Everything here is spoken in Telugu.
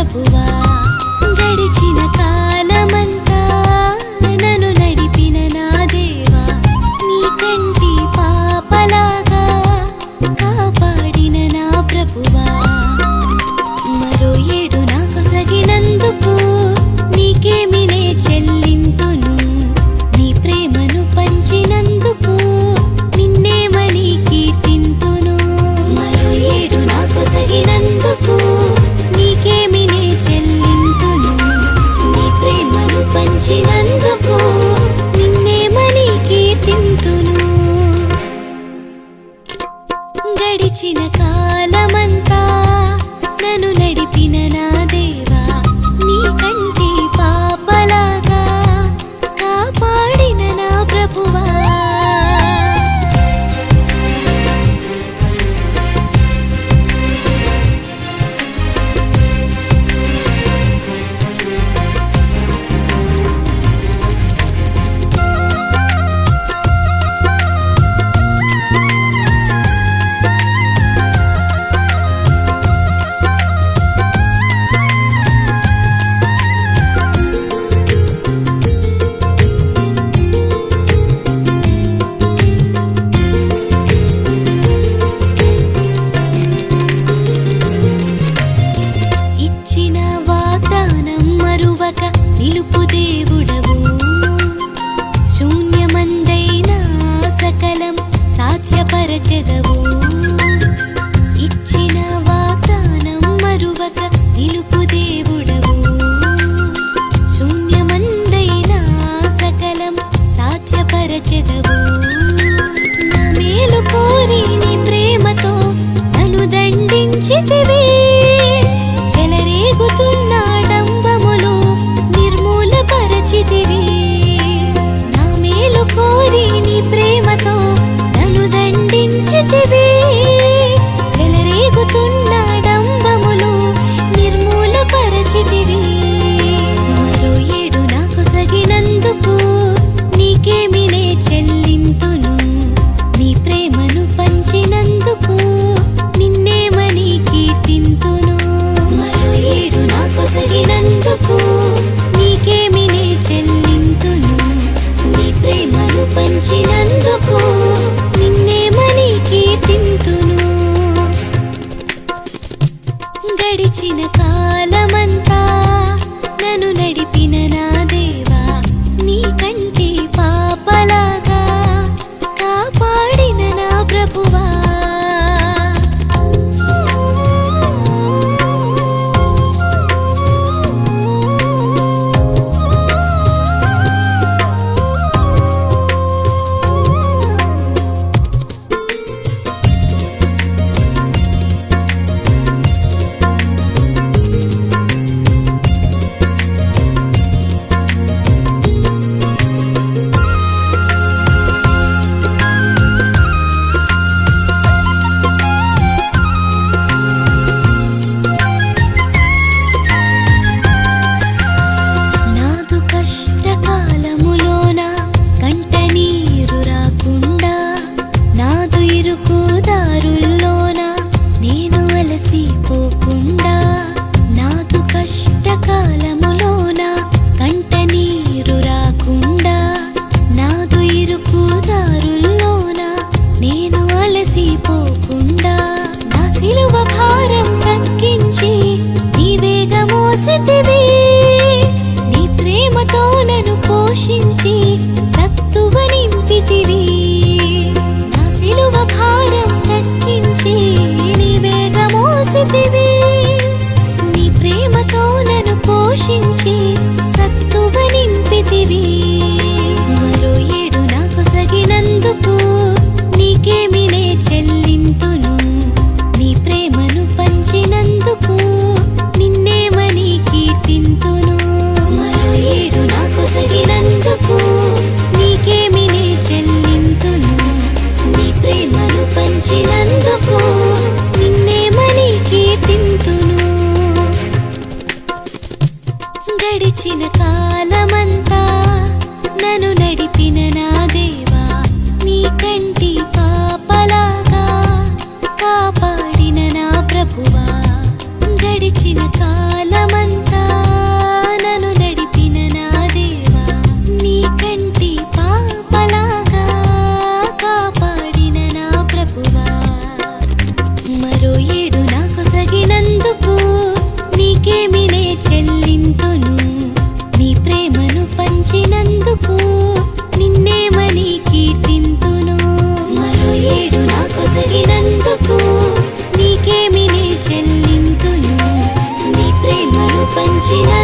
ప్రభువా గడిచిన కాలమంతా నన్ను నడిపిన నా దేవా నీ కంటి పాపలాగా కాపాడిన నా ప్రభువా మరో ఏడు నాకు సగినందుకు నీకేమి నే చెల్లింతును నీ ప్రేమను పంచినందుకు నిన్నేమని కీర్తింతును మరో ఏడు నాకు సగినందుకు నీకేమి నే చెల్లింతును నీ ప్రేమను పంచినందుకు నిన్నేమని కీర్తింతును గడిచిన కాలమంతా నన్ను నడిపిన నా దేవా నీ కంటి పాపలాగా కాపాడిన నా ప్రభువా నిలుపు దేవుడవు శూన్యమందైనా సకలం సాధ్యపరచెదవు ఇచ్చిన వాగ్దానం మరువక నిలుపు దేవుడవు శూన్యమందైనా సకలం సాధ్యపరచెదవు నా మేలు కోరి నీ ప్రేమతో నన్ను దండించితివి చెలరేగుతున్న డంబములు నిర్మూలపరచితివి నా మేలు కోరి నీ ప్రేమతో నన్ను దండించితివి చెలరేగుతున్న డంబములు నిర్మూలపరచితివి మరో ఏడు నాకు సగినందుకు నీకేమి నే చెల్లింతును నీ ప్రేమను పంచినందుకు నిన్నేమని కీర్తింతును మరో ఏడు నాకు సగినందుకు నీకేమి నే చెల్లింతును నీ ప్రేమను పంచినందుకు నిన్నేమని కీర్తింతును గడిచిన కాలమంతా నన్ను నడిపిన నా దేవా నీ కంటి పాపలాగా కాపాడిన నా ప్రభువా నీ ప్రేమతో నన్ను పోషించి సత్తువ నింపితివి నా సిలువ భారం తగ్గించి నీ వేగ మోసితివి నీ ప్రేమతో నన్ను పోషించి సత్తువ నింపితివి మరో ఏడు నాకు సగినందుకు నీకేమి నే చెల్లింతును నీ ప్రేమను పంచినందుకు నిన్నేమని కీర్తింతును మరో ఏడు నాకు సగినందుకు నీకేమి నే చెల్లింతును నీ ప్రేమను పంచినందుకు నిన్నేమని కీర్తింతును గడిచిన కాలమంతా నన్ను నడిపిన నా దేవా నీ కంటి పాపలాగా కాపాడిన నా ప్రభువా గడిచిన కాలమంతా పంచిన